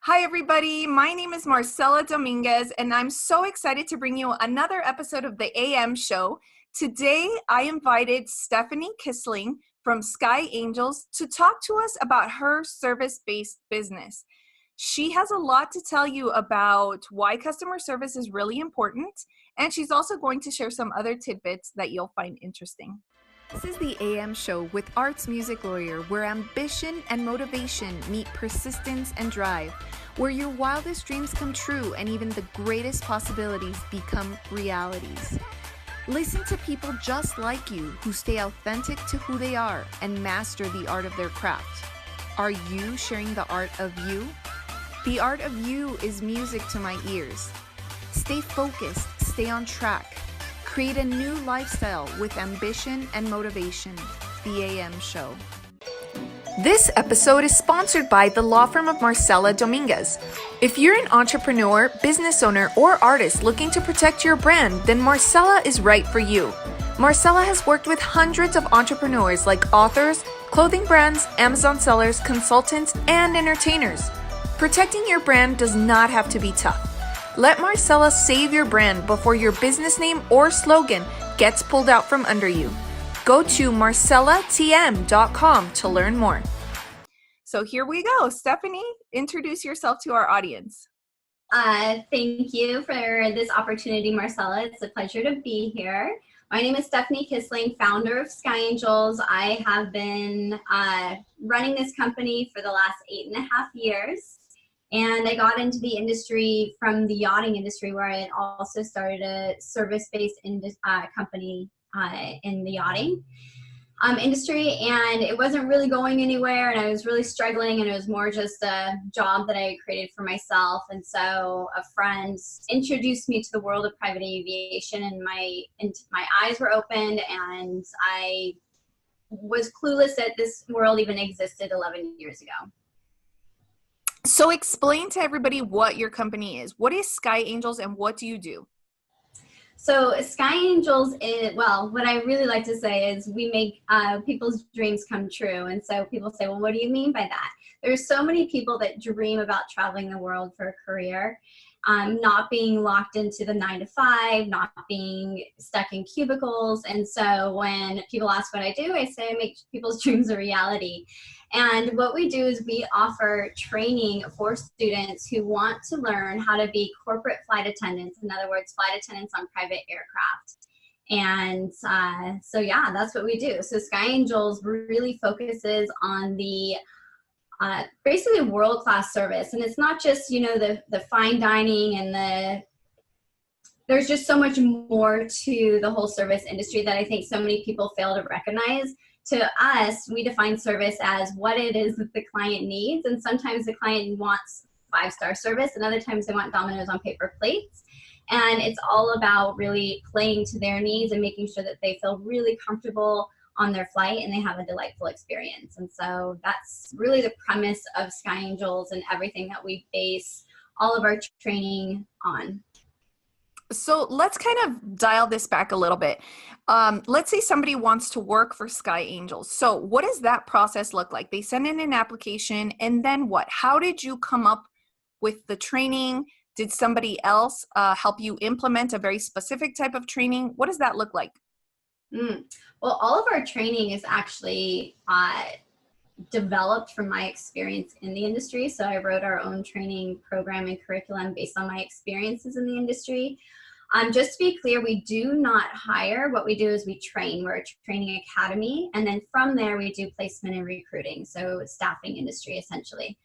Hi, everybody. My name is Marcella Dominguez, and I'm so excited to bring you another episode of the AM show. Today, I invited Steffany Kisling from Sky Angels to talk to us about her service-based business. She has a lot to tell you about why customer service is really important, and she's also going to share some other tidbits that you'll find interesting. This is the AM show with arts music lawyer, where ambition and motivation meet persistence and drive, where your wildest dreams come true and even the greatest possibilities become realities. Listen to people just like you who stay authentic to who they are and master the art of their craft. Are you sharing the art of you? The art of you is music to my ears. Stay focused, stay on track. Create a new lifestyle with ambition and motivation. The AM Show. This episode is sponsored by the law firm of Marcella Dominguez. If you're an entrepreneur, business owner, or artist looking to protect your brand, then Marcella is right for you. Marcella has worked with hundreds of entrepreneurs like authors, clothing brands, Amazon sellers, consultants, and entertainers. Protecting your brand does not have to be tough. Let Marcella save your brand before your business name or slogan gets pulled out from under you. Go to marcellatm.com to learn more. So here we go. Steffany, introduce yourself to our audience. Thank you for this opportunity, Marcella. It's a pleasure to be here. My name is Steffany Kisling, founder of SKYANGELS. I have been running this company for the last 8.5 years. And I got into the industry from the yachting industry, where I had also started a service-based company in the yachting industry. And it wasn't really going anywhere, and I was really struggling, and it was more just a job that I had created for myself. And so a friend introduced me to the world of private aviation, and my eyes were opened, and I was clueless that this world even existed 11 years ago. So explain to everybody what your company is. What is Sky Angels and what do you do? So Sky Angels is, well, what I really like to say is we make people's dreams come true. And so people say, well, what do you mean by that? There's so many people that dream about traveling the world for a career, not being locked into the 9-to-5, not being stuck in cubicles. And so when people ask what I do, I say I make people's dreams a reality. And what we do is we offer training for students who want to learn how to be corporate flight attendants. In other words, flight attendants on private aircraft. And so yeah, that's what we do. So Sky Angels really focuses on the basically world-class service. And it's not just, you know, the fine dining and there's just so much more to the whole service industry that I think so many people fail to recognize. To us, we define service as what it is that the client needs. And sometimes the client wants 5-star service, and other times they want Domino's on paper plates. And it's all about really playing to their needs and making sure that they feel really comfortable on their flight and they have a delightful experience. And so that's really the premise of Sky Angels and everything that we base all of our training on. So let's kind of dial this back a little bit. Let's say somebody wants to work for Sky Angels. So what does that process look like? They send in an application, and then what? How did you come up with the training? Did somebody else help you implement a very specific type of training? What does that look like? Well, all of our training is actually developed from my experience in the industry. So I wrote our own training program and curriculum based on my experiences in the industry. Just to be clear, we do not hire. What we do is we train. We're a training academy. And then from there, we do placement and recruiting. So staffing industry, essentially.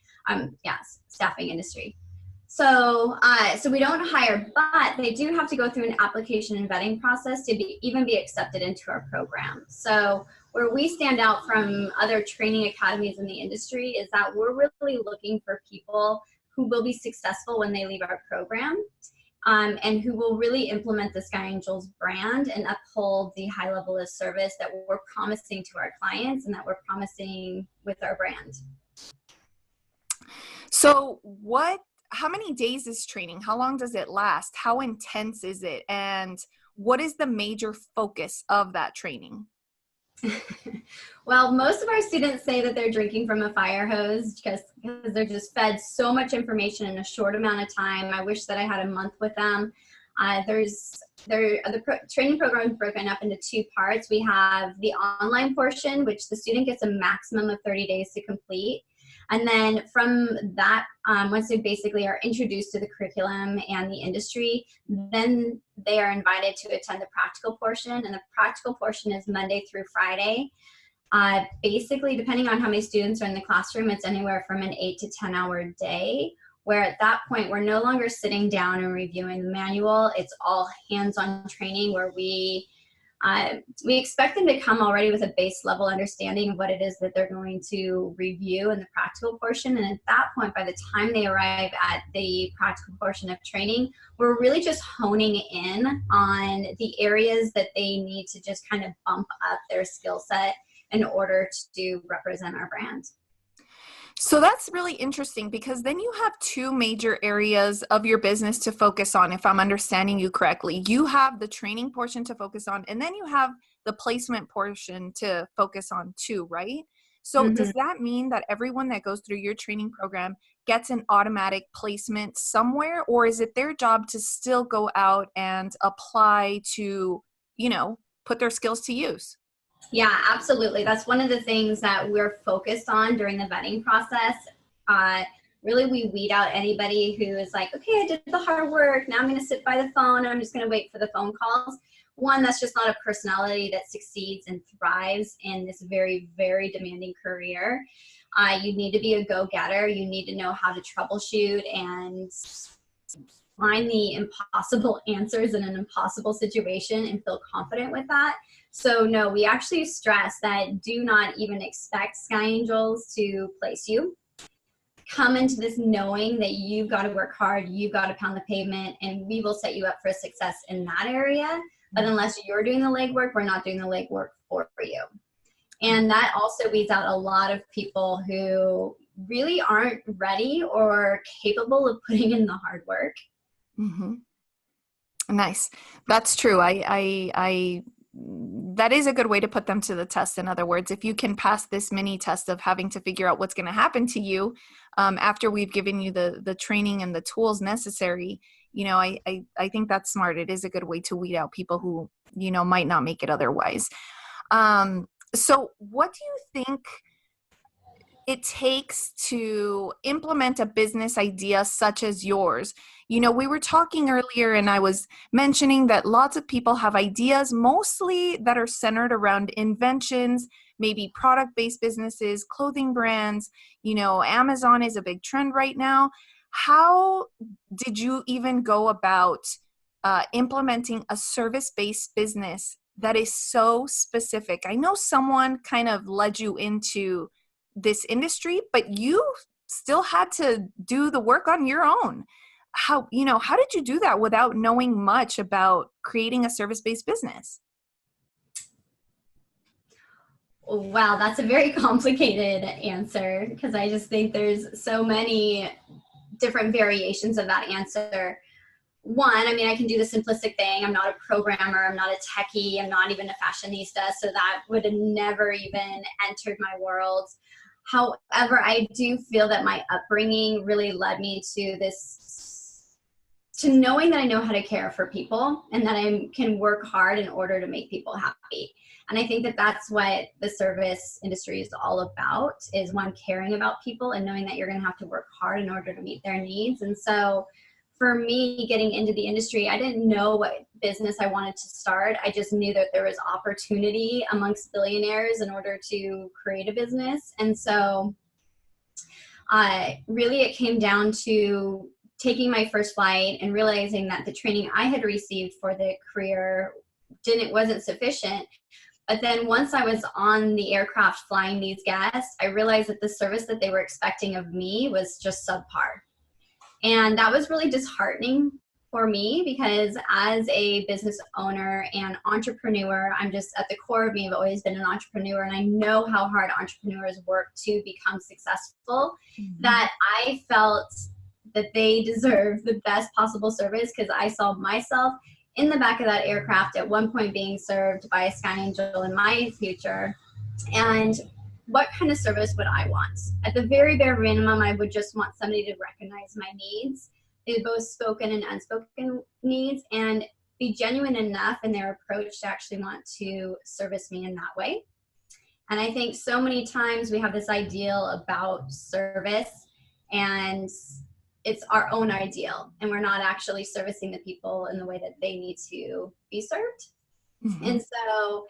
Yes, staffing industry. So we don't hire, but they do have to go through an application and vetting process to even be accepted into our program. So where we stand out from other training academies in the industry is that we're really looking for people who will be successful when they leave our program, and who will really implement the Sky Angels brand and uphold the high level of service that we're promising to our clients and that we're promising with our brand. So how many days is training? How long does it last? How intense is it? And what is the major focus of that training? Well, most of our students say that they're drinking from a fire hose because they're just fed so much information in a short amount of time. I wish that I had a month with them. Training program is broken up into two parts. We have the online portion, which the student gets a maximum of 30 days to complete. And then from that, once they basically are introduced to the curriculum and the industry, then they are invited to attend the practical portion. And the practical portion is Monday through Friday. Basically, depending on how many students are in the classroom, it's anywhere from an 8 to 10 hour day, where at that point, we're no longer sitting down and reviewing the manual. It's all hands-on training where we expect them to come already with a base level understanding of what it is that they're going to review in the practical portion. And at that point, by the time they arrive at the practical portion of training, we're really just honing in on the areas that they need to just kind of bump up their skill set in order to represent our brand. So that's really interesting, because then you have two major areas of your business to focus on, if I'm understanding you correctly. You have the training portion to focus on, and then you have the placement portion to focus on too, right? So does that mean that everyone that goes through your training program gets an automatic placement somewhere, or is it their job to still go out and apply to, put their skills to use? Yeah, absolutely. That's one of the things that we're focused on during the vetting process. Really, we weed out anybody who is like, okay, I did the hard work. Now I'm going to sit by the phone. I'm just going to wait for the phone calls. One, that's just not a personality that succeeds and thrives in this very, very demanding career. You need to be a go-getter. You need to know how to troubleshoot and find the impossible answers in an impossible situation and feel confident with that. So no, we actually stress that do not even expect Sky Angels to place you. Come into this knowing that you've got to work hard, you've got to pound the pavement, and we will set you up for success in that area. But unless you're doing the legwork, we're not doing the legwork for you. And that also weeds out a lot of people who really aren't ready or capable of putting in the hard work. Mm-hmm. Nice. That's true. That is a good way to put them to the test. In other words, if you can pass this mini test of having to figure out what's going to happen to you after we've given you the training and the tools necessary, I think that's smart. It is a good way to weed out people who, might not make it otherwise. So what do you think it takes to implement a business idea such as yours? We were talking earlier and I was mentioning that lots of people have ideas, mostly that are centered around inventions, maybe product-based businesses, clothing brands. Amazon is a big trend right now. How did you even go about implementing a service-based business that is so specific? I know someone kind of led you into this industry, but you still had to do the work on your own. How did you do that without knowing much about creating a service-based business? Wow, that's a very complicated answer, because I just think there's so many different variations of that answer. One, I can do the simplistic thing. I'm not a programmer. I'm not a techie. I'm not even a fashionista. So that would have never even entered my world. However, I do feel that my upbringing really led me to knowing that I know how to care for people and that I can work hard in order to make people happy. And I think that that's what the service industry is all about, is one, caring about people and knowing that you're going to have to work hard in order to meet their needs. And so for me, getting into the industry, I didn't know what business I wanted to start. I just knew that there was opportunity amongst billionaires in order to create a business. And so really it came down to taking my first flight and realizing that the training I had received for the career wasn't sufficient. But then once I was on the aircraft flying these guests, I realized that the service that they were expecting of me was just subpar. And that was really disheartening for me, because as a business owner and entrepreneur, I'm just at the core of me, I've always been an entrepreneur, and I know how hard entrepreneurs work to become successful, that I felt that they deserve the best possible service, because I saw myself in the back of that aircraft at one point being served by a SkyAngel in my future, and what kind of service would I want? At the very bare minimum, I would just want somebody to recognize my needs, both spoken and unspoken needs, and be genuine enough in their approach to actually want to service me in that way. And I think so many times we have this ideal about service, and it's our own ideal, and we're not actually servicing the people in the way that they need to be served. Mm-hmm. And so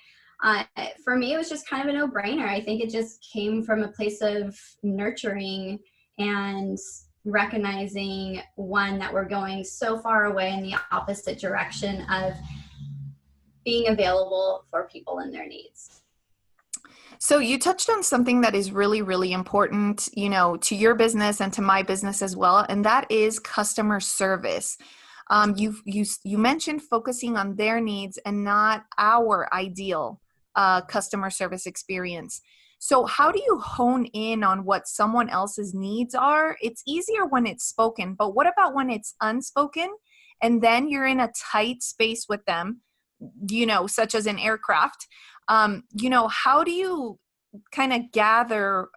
for me, it was just kind of a no-brainer. I think it just came from a place of nurturing and recognizing, one, that we're going so far away in the opposite direction of being available for people and their needs. So you touched on something that is really, really important, you know, to your business and to my business as well, and that is customer service. You mentioned focusing on their needs and not our ideal customer service experience. So how do you hone in on what someone else's needs are? It's easier when it's spoken, but what about when it's unspoken and then you're in a tight space with them, you know, such as an aircraft? You know, how do you kind of gather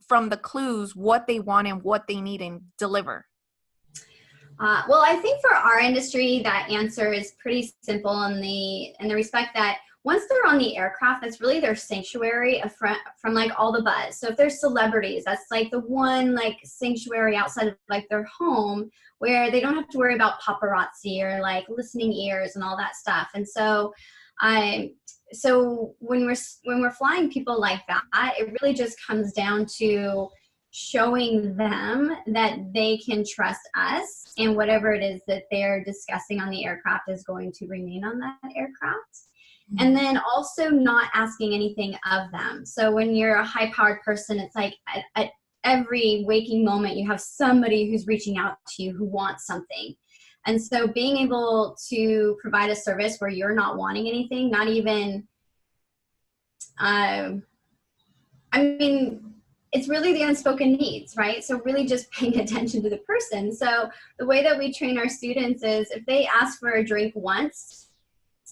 from the clues what they want and what they need and deliver? Well, I think for our industry, that answer is pretty simple in the respect that once they're on the aircraft, that's really their sanctuary from like all the buzz. So if there's celebrities, that's like the one like sanctuary outside of like their home where they don't have to worry about paparazzi or like listening ears and all that stuff. And so so when we're flying people like that, it really just comes down to showing them that they can trust us, and whatever it is that they're discussing on the aircraft is going to remain on that aircraft. And then also not asking anything of them. So when you're a high-powered person, it's like at every waking moment you have somebody who's reaching out to you who wants something. And so being able to provide a service where you're not wanting anything, not even, I mean, it's really the unspoken needs, right? So really just paying attention to the person. So the way that we train our students is if they ask for a drink once,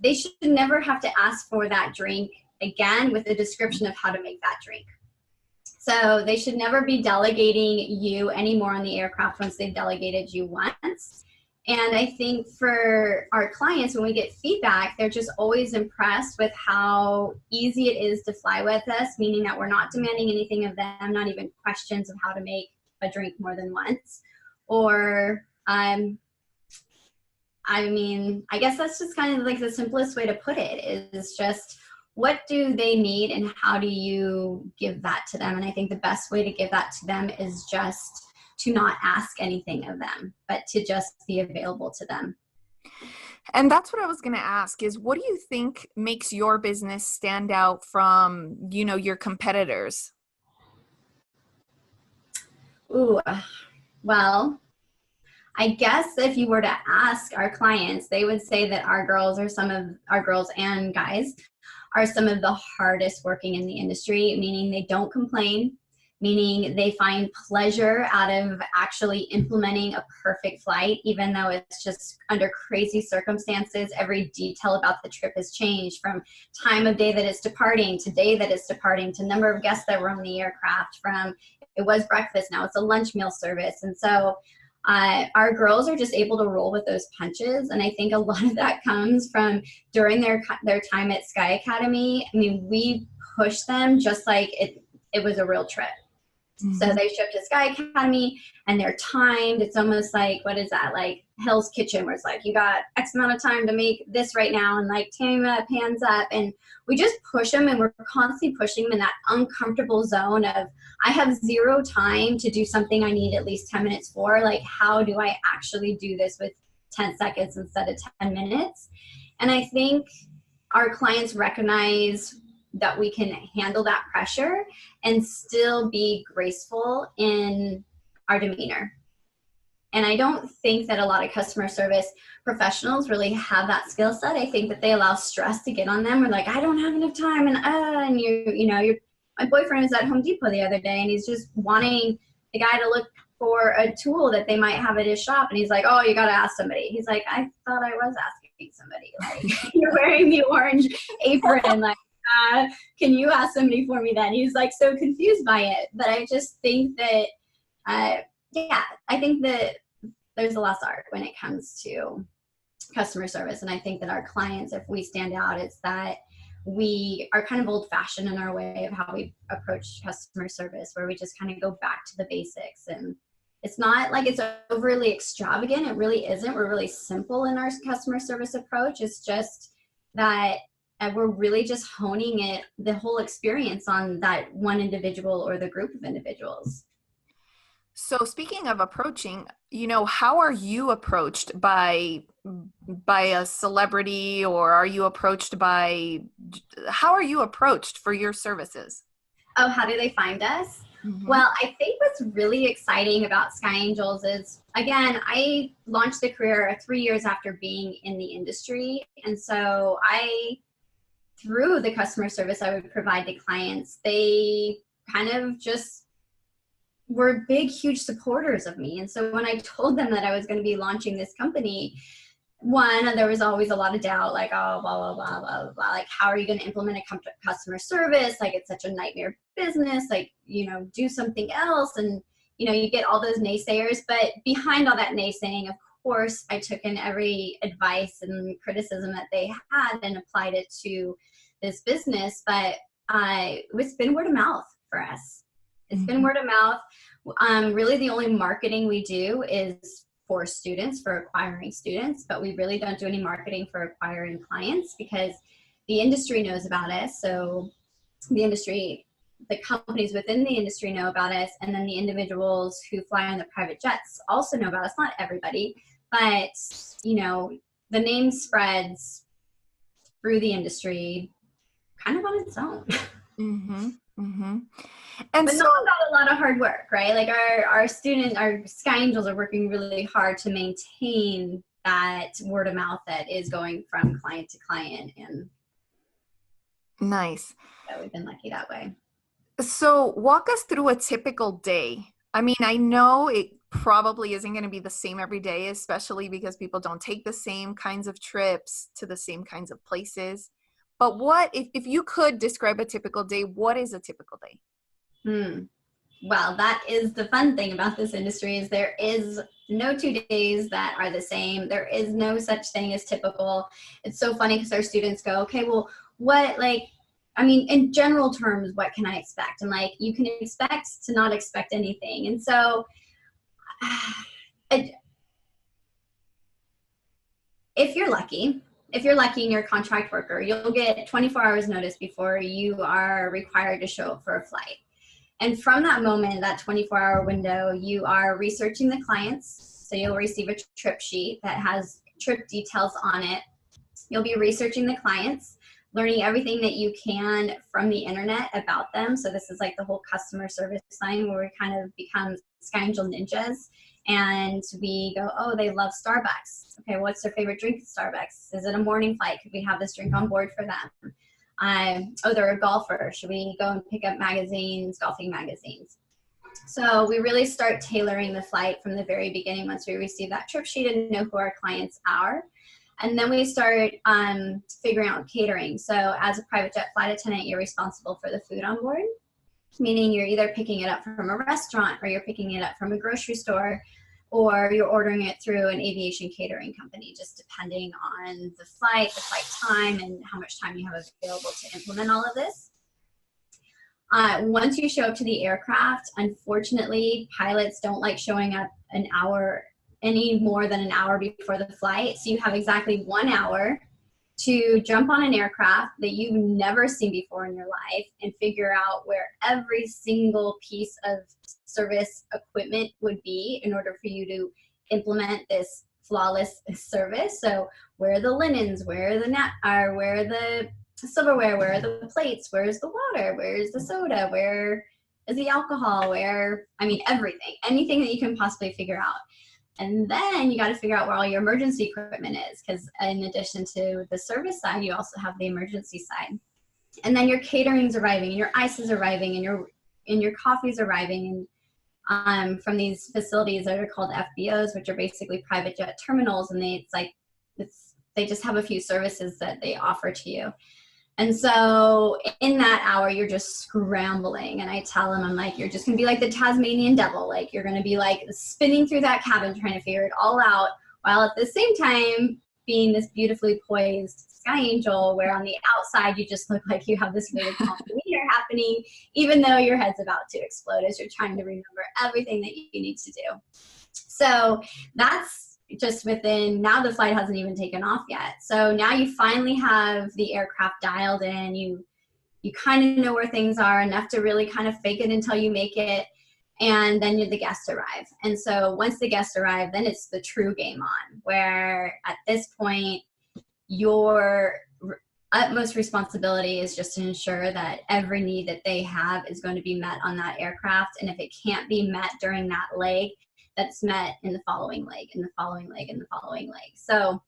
they should never have to ask for that drink again with a description of how to make that drink. So they should never be delegating you anymore on the aircraft once they've delegated you once. And I think for our clients, when we get feedback, they're just always impressed with how easy it is to fly with us, meaning that we're not demanding anything of them, not even questions of how to make a drink more than once. Or, I mean, I guess that's just kind of like the simplest way to put it is just what do they need and how do you give that to them? And I think the best way to give that to them is just to not ask anything of them, but to just be available to them. And that's what I was going to ask is what do you think makes your business stand out from, you know, your competitors? Ooh, well, I guess if you were to ask our clients, they would say that our girls and guys are some of the hardest working in the industry, meaning they don't complain, meaning they find pleasure out of actually implementing a perfect flight, even though it's just under crazy circumstances. Every detail about the trip has changed from time of day that it's departing to day that it's departing to number of guests that were on the aircraft, from it was breakfast, now it's a lunch meal service. And so our girls are just able to roll with those punches. And I think a lot of that comes from during their time at Sky Academy. I mean, we push them just like it was a real trip. Mm-hmm. So they show up to Sky Academy and they're timed. It's almost like, what is that? Like Hell's Kitchen, where it's like, you got X amount of time to make this right now. And like Tammy pans up, and we just push them, and we're constantly pushing them in that uncomfortable zone of, I have zero time to do something I need at least 10 minutes for. Like, how do I actually do this with 10 seconds instead of 10 minutes? And I think our clients recognize that we can handle that pressure and still be graceful in our demeanor. And I don't think that a lot of customer service professionals really have that skill set. I think that they allow stress to get on them. We're like, I don't have enough time, and my boyfriend was at Home Depot the other day, and he's just wanting the guy to look for a tool that they might have at his shop, and he's like, oh, you got to ask somebody. He's like, I thought I was asking somebody. Like, you're wearing the orange apron. Like, can you ask somebody for me then? He's like so confused by it. But I just think that, yeah, I think that there's a lost art when it comes to customer service. And I think that our clients, if we stand out, it's that we are kind of old fashioned in our way of how we approach customer service, where we just kind of go back to the basics. And it's not like it's overly extravagant. It really isn't. We're really simple in our customer service approach. It's just that we're really just honing it, the whole experience on that one individual or the group of individuals. So speaking of approaching, how are you approached by a celebrity, or how are you approached for your services? Oh, how do they find us? Mm-hmm. Well, I think what's really exciting about Sky Angels is, again, I launched the career 3 years after being in the industry. And so through the customer service I would provide to clients, they kind of just were big, huge supporters of me. And so when I told them that I was going to be launching this company, one, there was always a lot of doubt, like, oh, blah, blah, blah, blah, blah. Like, how are you going to implement a customer service? Like, it's such a nightmare business. Like, do something else. And, you get all those naysayers. But behind all that naysaying, of course, I took in every advice and criticism that they had and applied it to this business. But it's been word of mouth for us. It's been word of mouth. Really, the only marketing we do is for students, for acquiring students, but we really don't do any marketing for acquiring clients because the industry knows about us. So the companies within the industry know about us, and then the individuals who fly on the private jets also know about us. Not everybody, but the name spreads through the industry kind of on its own. Mm-hmm. Mm-hmm. And but not without a lot of hard work, right? Like our Sky Angels are working really hard to maintain that word of mouth that is going from client to client. And nice. Yeah, we've been lucky that way. So walk us through a typical day. I mean, I know it probably isn't going to be the same every day, especially because people don't take the same kinds of trips to the same kinds of places. But if you could describe a typical day, what is a typical day? Well, that is the fun thing about this industry, is there is no 2 days that are the same. There is no such thing as typical. It's so funny because our students go, okay, well, in general terms, what can I expect? And you can expect to not expect anything. And so if you're lucky and you're a contract worker, you'll get 24 hours notice before you are required to show up for a flight. And from that moment, that 24-hour window, you are researching the clients. So you'll receive a trip sheet that has trip details on it. You'll be researching the clients, learning everything that you can from the internet about them. So this is like the whole customer service line where we kind of become Sky Angel ninjas. And we go, oh, they love Starbucks. Okay, what's their favorite drink at Starbucks? Is it a morning flight? Could we have this drink on board for them? They're a golfer. Should we go and pick up golfing magazines? So we really start tailoring the flight from the very beginning once we receive that trip sheet and know who our clients are. And then we start figuring out catering. So as a private jet flight attendant, you're responsible for the food on board, meaning you're either picking it up from a restaurant or you're picking it up from a grocery store, or you're ordering it through an aviation catering company, just depending on the flight time, and how much time you have available to implement all of this. Once you show up to the aircraft, unfortunately, pilots don't like showing up any more than an hour before the flight. So you have exactly 1 hour to jump on an aircraft that you've never seen before in your life and figure out where every single piece of service equipment would be in order for you to implement this flawless service. So where are the linens, where are the silverware, where are the plates, where's the water, where's the soda, where is the alcohol, everything, anything that you can possibly figure out. And then you got to figure out where all your emergency equipment is, because in addition to the service side, you also have the emergency side. And then your catering's arriving, and your ice is arriving, and your coffee's arriving, and from these facilities that are called FBOs, which are basically private jet terminals, and they just have a few services that they offer to you. And so in that hour, you're just scrambling. And I tell them, I'm like, you're just going to be like the Tasmanian devil. Like, you're going to be like spinning through that cabin trying to figure it all out, while at the same time being this beautifully poised sky angel, where on the outside you just look like you have this really calm demeanor happening, even though your head's about to explode as you're trying to remember everything that you need to do. So that's just within, now the flight hasn't even taken off yet. So now you finally have the aircraft dialed in. You kind of know where things are enough to really kind of fake it until you make it. And then the guests arrive. And so once the guests arrive, then it's the true game on, where at this point, your utmost responsibility is just to ensure that every need that they have is going to be met on that aircraft. And if it can't be met during that leg, that's met in the following leg, in the following leg, in the following leg. So,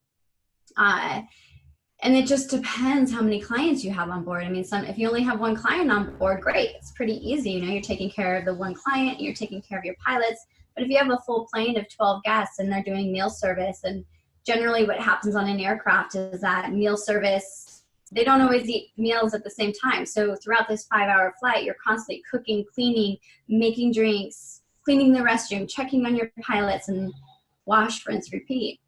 and it just depends how many clients you have on board. I mean, if you only have one client on board, great. It's pretty easy. You know, you're taking care of the one client, and you're taking care of your pilots. But if you have a full plane of 12 guests and they're doing meal service, and generally what happens on an aircraft is that meal service, they don't always eat meals at the same time. So throughout this 5-hour flight, you're constantly cooking, cleaning, making drinks, cleaning the restroom, checking on your pilots, and wash, rinse, repeat.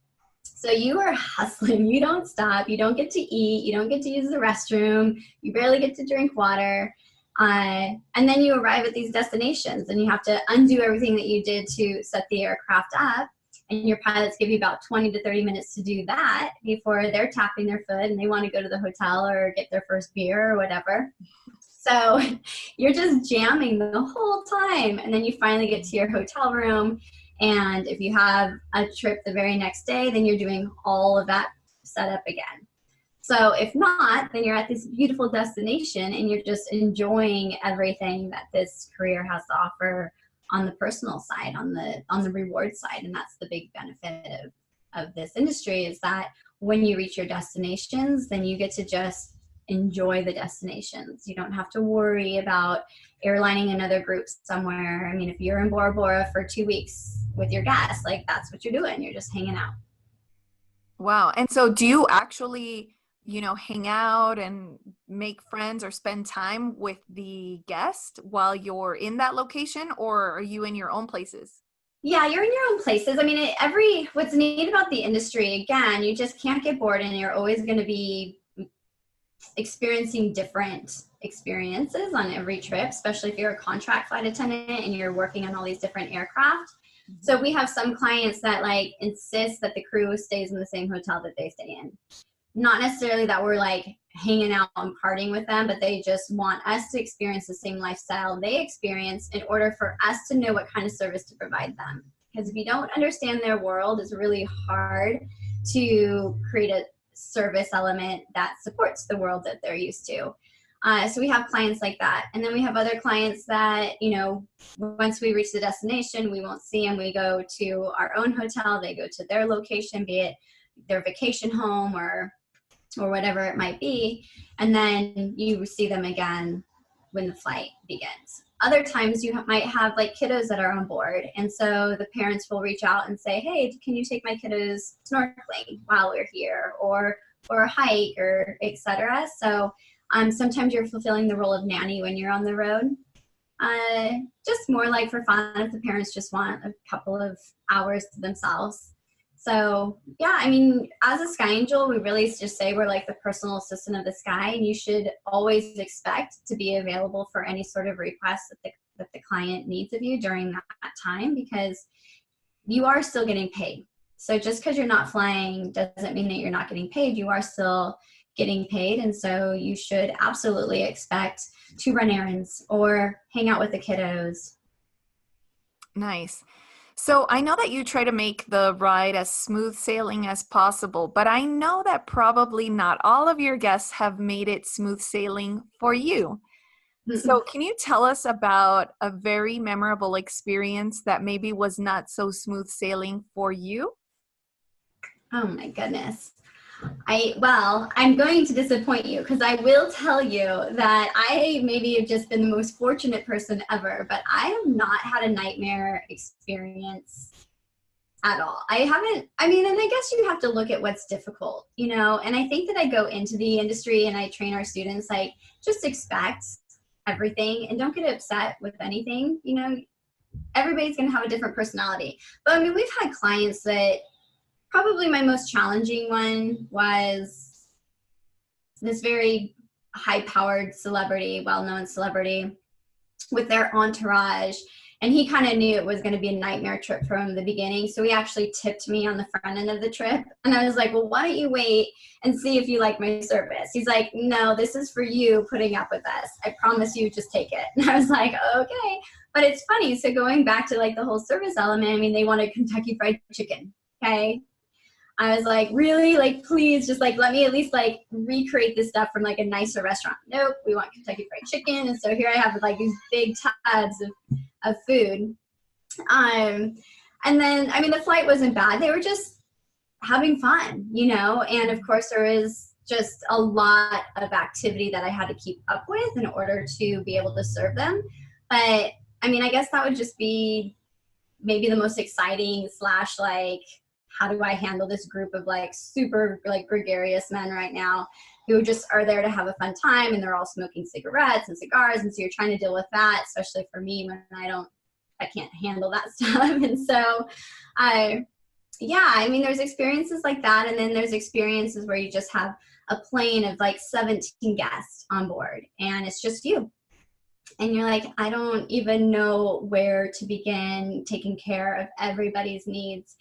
So you are hustling. You don't stop. You don't get to eat. You don't get to use the restroom. You barely get to drink water. And then you arrive at these destinations, and you have to undo everything that you did to set the aircraft up. And your pilots give you about 20 to 30 minutes to do that before they're tapping their foot and they want to go to the hotel or get their first beer or whatever. So you're just jamming the whole time. And then you finally get to your hotel room. And if you have a trip the very next day, then you're doing all of that setup again. So if not, then you're at this beautiful destination and you're just enjoying everything that this career has to offer on the personal side, on the reward side. And that's the big benefit of this industry, is that when you reach your destinations, then you get to just enjoy the destinations. You don't have to worry about airlining another group somewhere. I mean, if you're in Bora Bora for 2 weeks with your guests, like, that's what you're doing. You're just hanging out. Wow. And so do you actually, hang out and make friends or spend time with the guest while you're in that location, or are you in your own places? Yeah, you're in your own places. I mean, what's neat about the industry, again, you just can't get bored, and you're always going to be experiencing different experiences on every trip, especially if you're a contract flight attendant and you're working on all these different aircraft. Mm-hmm. So we have some clients that insist that the crew stays in the same hotel that they stay in. Not necessarily that we're hanging out and partying with them, but they just want us to experience the same lifestyle they experience in order for us to know what kind of service to provide them. Because if you don't understand their world, it's really hard to create a service element that supports the world that they're used to. So we have clients like that. And then we have other clients that, once we reach the destination, we won't see them. We go to our own hotel. They go to their location, be it their vacation home or whatever it might be. And then you see them again when the flight begins. Other times you might have kiddos that are on board. And so the parents will reach out and say, hey, can you take my kiddos snorkeling while we're here, or a hike, or etc. So sometimes you're fulfilling the role of nanny when you're on the road. Just more for fun, if the parents just want a couple of hours to themselves. So yeah, I mean, as a Sky Angel, we really just say we're the personal assistant of the sky, and you should always expect to be available for any sort of request that the client needs of you during that time, because you are still getting paid. So just because you're not flying doesn't mean that you're not getting paid. You are still getting paid, and so you should absolutely expect to run errands or hang out with the kiddos. Nice. So I know that you try to make the ride as smooth sailing as possible, but I know that probably not all of your guests have made it smooth sailing for you. Mm-hmm. So can you tell us about a very memorable experience that maybe was not so smooth sailing for you? Oh my goodness. I'm going to disappoint you, because I will tell you that I maybe have just been the most fortunate person ever, but I have not had a nightmare experience at all. I haven't, I mean, and I guess you have to look at what's difficult, you know, and I think that I go into the industry and I train our students, like, just expect everything and don't get upset with anything. You know, everybody's going to have a different personality. But I mean, we've had clients that probably my most challenging one was this very high-powered celebrity, well-known celebrity with their entourage. And he kind of knew it was going to be a nightmare trip from the beginning. So he actually tipped me on the front end of the trip. And I was like, well, why don't you wait and see if you like my service? He's like, no, this is for you putting up with us. I promise you, just take it. And I was like, okay. But it's funny. So going back to like the whole service element, I mean, they wanted Kentucky Fried Chicken. Okay. I was like, really? Like, please just like, let me at least like recreate this stuff from like a nicer restaurant. Nope. We want Kentucky Fried Chicken. And so here I have like these big tubs of food. And then, I mean, the flight wasn't bad. They were just having fun, you know? And of course there is just a lot of activity that I had to keep up with in order to be able to serve them. But I mean, I guess that would just be maybe the most exciting / like, how do I handle this group of like super like gregarious men right now who just are there to have a fun time, and they're all smoking cigarettes and cigars. And so you're trying to deal with that, especially for me when I can't handle that stuff. And so yeah, I mean, there's experiences like that. And then there's experiences where you just have a plane of like 17 guests on board and it's just you. And you're like, I don't even know where to begin taking care of everybody's needs.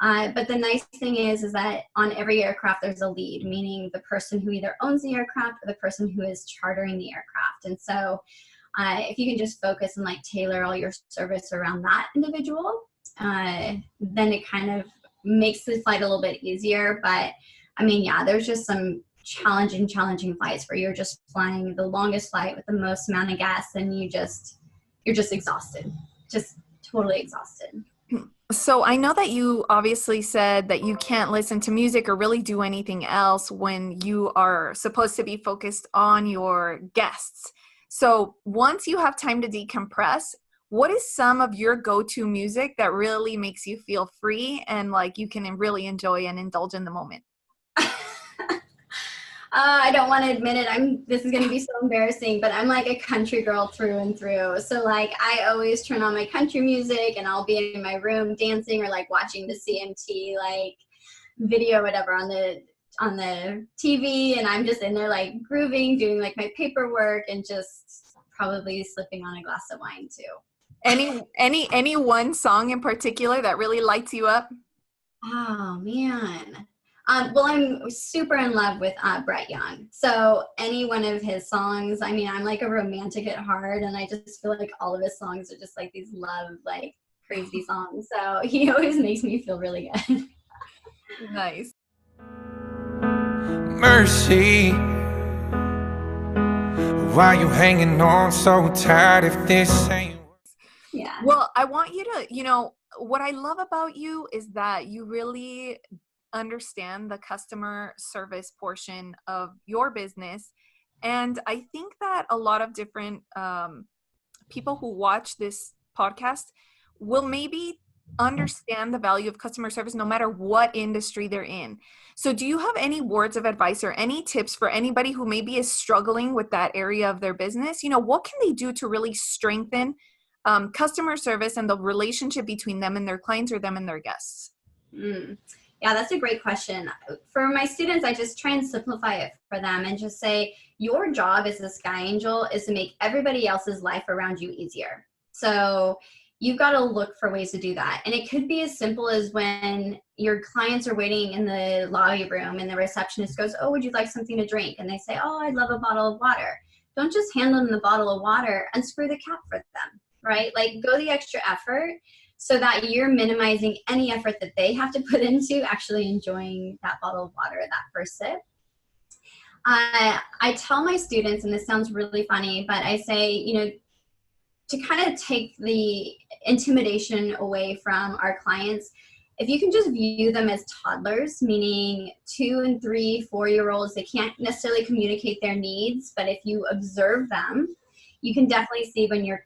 But the nice thing is that on every aircraft, there's a lead, meaning the person who either owns the aircraft or the person who is chartering the aircraft. And so if you can just focus and like tailor all your service around that individual, then it kind of makes the flight a little bit easier. But I mean, yeah, there's just some challenging flights where you're just flying the longest flight with the most amount of guests and you're just exhausted, just totally exhausted. So I know that you obviously said that you can't listen to music or really do anything else when you are supposed to be focused on your guests. So once you have time to decompress, what is some of your go-to music that really makes you feel free and like you can really enjoy and indulge in the moment? I don't want to admit it. This is going to be so embarrassing, but I'm like a country girl through and through. So like I always turn on my country music and I'll be in my room dancing or like watching the CMT like video or whatever on the TV, and I'm just in there like grooving, doing like my paperwork and just probably slipping on a glass of wine too. Any one song in particular that really lights you up? Oh man. Well, I'm super in love with Brett Young. So any one of his songs, I mean, I'm like a romantic at heart, and I just feel like all of his songs are just like these love, like crazy songs. So he always makes me feel really good. Nice. Mercy, why you hanging on so tight if this ain't? Yeah. Well, I want you to, what I love about you is that you really understand the customer service portion of your business. And I think that a lot of different people who watch this podcast will maybe understand the value of customer service no matter what industry they're in. So do you have any words of advice or any tips for anybody who maybe is struggling with that area of their business? What can they do to really strengthen customer service and the relationship between them and their clients or them and their guests? Yeah, that's a great question. For my students, I just try and simplify it for them and just say, your job as a Sky Angel is to make everybody else's life around you easier. So you've got to look for ways to do that. And it could be as simple as when your clients are waiting in the lobby room and the receptionist goes, oh, would you like something to drink? And they say, oh, I'd love a bottle of water. Don't just hand them the bottle of water, unscrew the cap for them, right? Like go the extra effort, so that you're minimizing any effort that they have to put into actually enjoying that bottle of water, that first sip. I tell my students, and this sounds really funny, but I say, to kind of take the intimidation away from our clients, if you can just view them as toddlers, meaning 2 and 3, 4-year-olds, they can't necessarily communicate their needs, but if you observe them, you can definitely see when your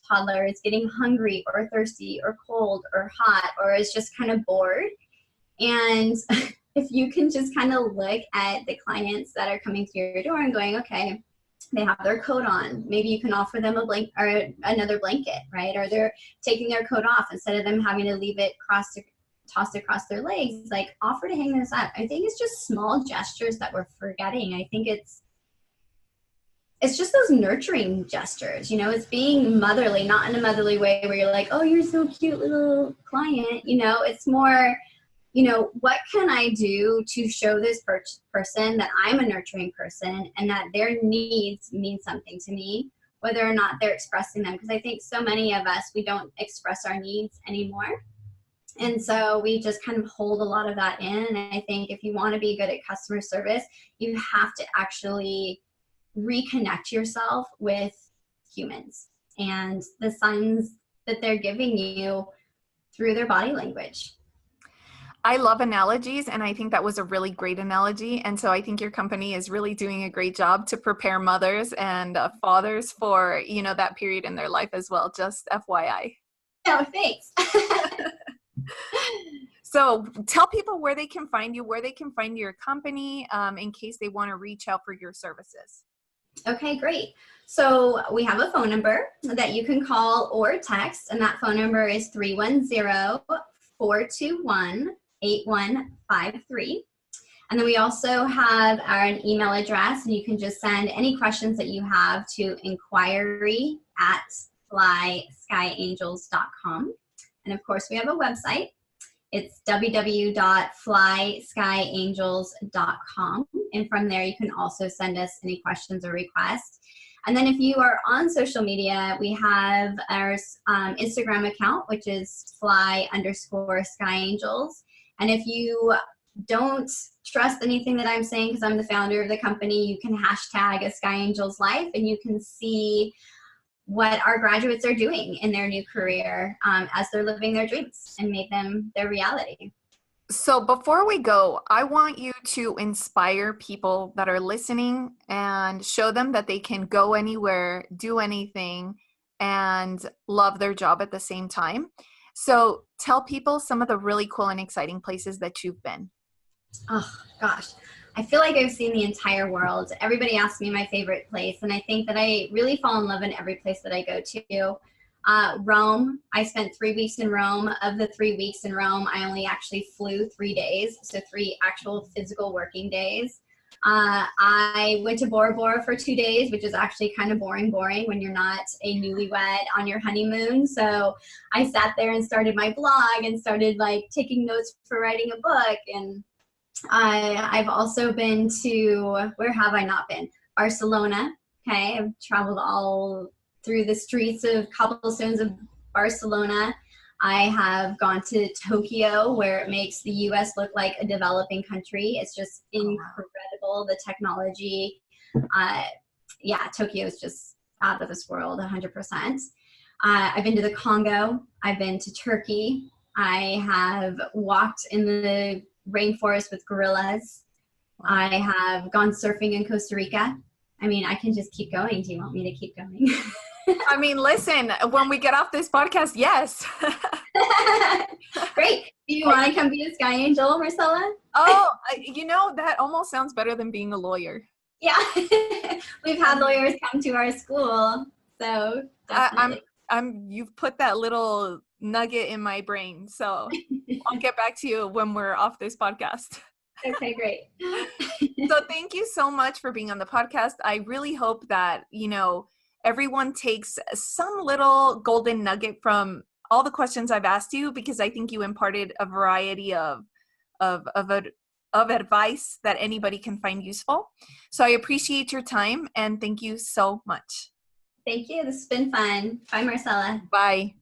toddler is getting hungry or thirsty or cold or hot or is just kind of bored. And if you can just kind of look at the clients that are coming through your door and going, okay, they have their coat on. Maybe you can offer them a blanket or another blanket, right? Or they're taking their coat off instead of them having to leave it tossed across their legs. Like, offer to hang this up. I think it's just small gestures that we're forgetting. I think it's just those nurturing gestures, you know, it's being motherly, not in a motherly way where you're like, oh, you're so cute little client, you know, it's more, you know, what can I do to show this person that I'm a nurturing person and that their needs mean something to me, whether or not they're expressing them. Because I think so many of us, we don't express our needs anymore. And so we just kind of hold a lot of that in. And I think if you want to be good at customer service, you have to actually reconnect yourself with humans and the signs that they're giving you through their body language. I love analogies, and I think that was a really great analogy. And so I think your company is really doing a great job to prepare mothers and fathers for, you know, that period in their life as well. Just FYI. Oh, thanks. So tell people where they can find you, where they can find your company, in case they want to reach out for your services. Okay, great. So we have a phone number that you can call or text, and that phone number is 310-421-8153. And then we also have an email address, and you can just send any questions that you have to inquiry@flyskyangels.com. And of course, we have a website. It's www.flyskyangels.com. And from there, you can also send us any questions or requests. And then if you are on social media, we have our Instagram account, which is fly_skyangels. And if you don't trust anything that I'm saying, because I'm the founder of the company, you can hashtag ASkyAngelslife, and you can see what our graduates are doing in their new career as they're living their dreams and make them their reality. So before we go, I want you to inspire people that are listening and show them that they can go anywhere, do anything, and love their job at the same time. So tell people some of the really cool and exciting places that you've been. Oh, gosh. I feel like I've seen the entire world. Everybody asks me my favorite place, and I think that I really fall in love in every place that I go to. Rome, I spent 3 weeks in Rome. Of the 3 weeks in Rome, I only actually flew 3 days, so 3 actual physical working days. I went to Bora Bora for 2 days, which is actually kind of boring when you're not a newlywed on your honeymoon. So I sat there and started my blog and started like taking notes for writing a book. And I've also been to, where have I not been? Barcelona. Okay, I've traveled all through the streets of cobblestones of Barcelona. I have gone to Tokyo, where it makes the US look like a developing country. It's just incredible, the technology. Yeah, Tokyo is just out of this world, 100%. I've been to the Congo. I've been to Turkey. I have walked in the rainforest with gorillas. I have gone surfing in Costa Rica. I mean, I can just keep going. Do you want me to keep going? I mean, listen, when we get off this podcast, yes. Great. Do you want to come be a Sky Angel, Marcella? Oh, you know, that almost sounds better than being a lawyer. Yeah. We've had lawyers come to our school, so definitely. You've put that little nugget in my brain, so I'll get back to you when we're off this podcast. Okay, great. So thank you so much for being on the podcast. I really hope that, you know, everyone takes some little golden nugget from all the questions I've asked you, because I think you imparted a variety of advice that anybody can find useful. So I appreciate your time, and thank you so much. Thank you. This has been fun. Bye, Marcella. Bye.